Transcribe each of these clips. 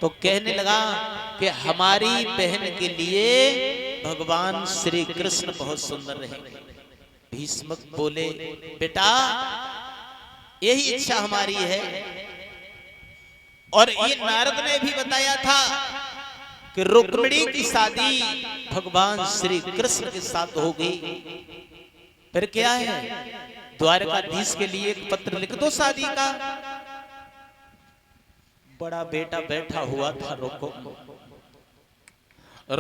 तो कहने लगा कि हमारी बहन के लिए भगवान श्री कृष्ण बहुत सुंदर रहेंगे। भीष्मक बोले बेटा यही इच्छा हमारी है। और ये नारद ने भी बताया था कि रुक्मिणी की शादी भगवान श्री कृष्ण के साथ होगी। फिर क्या है, द्वारकाधीश के लिए एक पत्र लिख दो शादी का। बड़ा बेटा बैठा हुआ था रुकुम।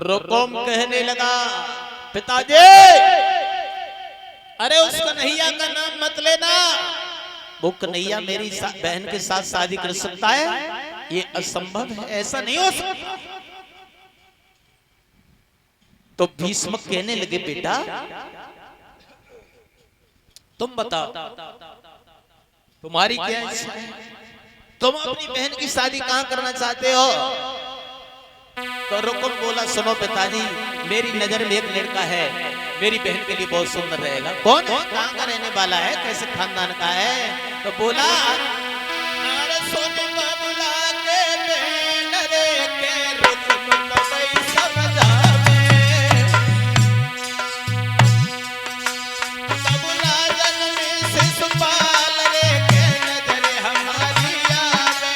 रुकुम कहने लगा पिताजी अरे उस कन्हैया का नाम मत लेना, वो कन्हैया मेरी बहन के साथ शादी कर सकता है, ये असंभव है, ऐसा नहीं हो सकता। तो भीष्मक कहने लगे बेटा तुम बताओ तुम्हारी क्या इच्छा है, तुम अपनी बहन की शादी कहां करना चाहते हो। तो रुकुम बोला सुनो पिताजी मेरी नजर में एक लड़का है, मेरी बहन के लिए बहुत सुंदर रहेगा। कौन है, कहां का रहने वाला है, कैसे खानदान का है। तो बोला अरे सोनूंगा बुला के बहन रे के रुकुम तो भाई समझावे, सबुला जन्मी शिशुपाल रे के नजर हमारी आवे।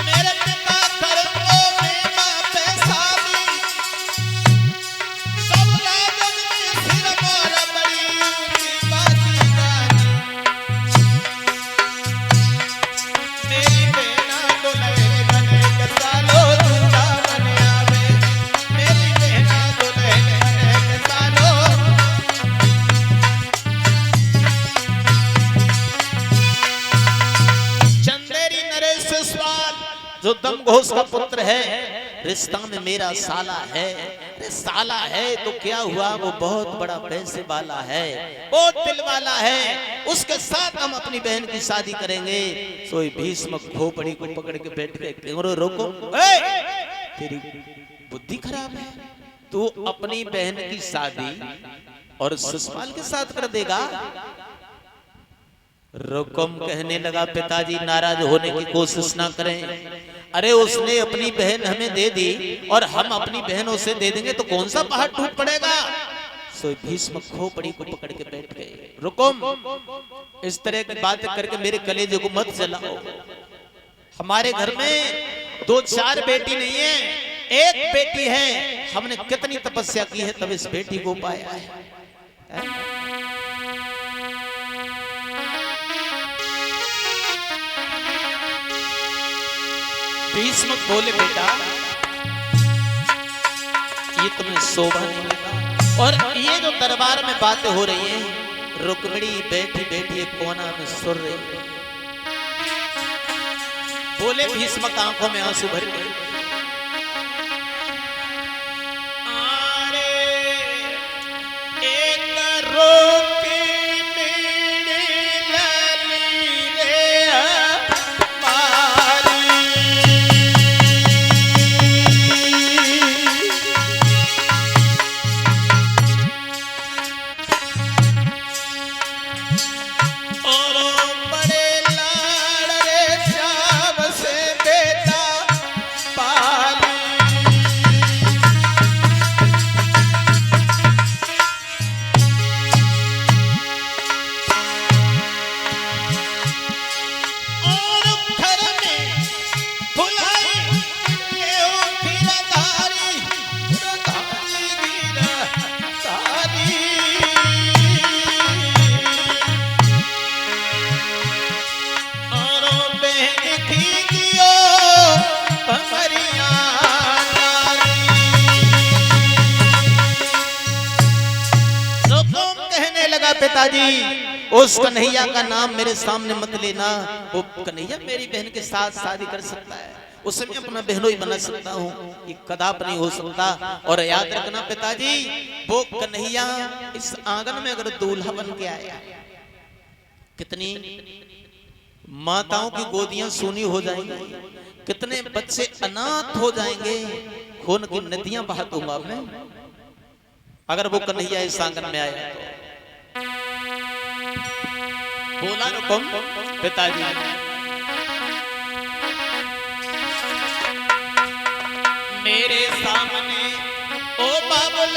मेरे पिता करो मेरा पैसा भी सब राजन में सिर मोर बड़ी ऊंची बाती गानी। मेरी बेना दुल्हे बने के सालो दूल्हा बने आवे, मेरी बेना दुल्हे बने के सालो। चंदेरी नरेश सवाल जो दम घोष का पुत्र है, रिश्ता में मेरा साला है। साला है तो क्या हुआ, वो बहुत बड़ा पैसे वाला है, बहुत दिल वाला है, उसके साथ हम अपनी बहन की शादी करेंगे। सोई भीष्म खोपड़ी को पकड़ के बैठ गए। रोको तेरी बुद्धि खराब है, तू अपनी बहन की शादी और शिशुपाल के साथ कर देगा। रुकुम कहने लगा पिताजी नाराज होने की कोशिश ना करें, अरे उसने अपनी बहन हमें दे दी और हम अपनी बहन उसे दे देंगे तो कौन सा पहाड़ टूट पड़ेगा। सो भीष्म खोपड़ी को पकड़ के बैठ गए। रुकुम इस तरह की बात करके मेरे कलेजे को मत जलाओ। हमारे घर में 2-4 बेटी नहीं है, एक बेटी है, हमने कितनी तपस्या की है तब इस बेटी को पाया है। भीष्म बोले बेटा ये तुम्हें शोभा नहीं लगा। और ये जो दरबार में बातें हो रही हैं, रुक्मिणी बैठी बैठी एक कोना में सुन रही है। बोले भीष्म आंखों में आंसू भर गए। एक रोकी पिताजी उस कन्हैया का नाम मेरे सामने मत लेना। वो कन्हैया मेरी बहन के साथ शादी कर सकता है, उसे मैं अपना बहनोई बना सकता हूँ, ये कदाप नहीं हो सकता। और याद रखना पिताजी वो कन्हैया इस आंगन में अगर दूल्हा बन के आया, कितनी माताओं की गोदियां सूनी हो जाएंगी, कितने बच्चे अनाथ हो जाएंगे, खून की नदियां बहा दूंगा मैं। अगर वो कन्हैया इस आंगन में आया तो बोला हुक्म पिताजी, मेरे सामने ओ बाबुल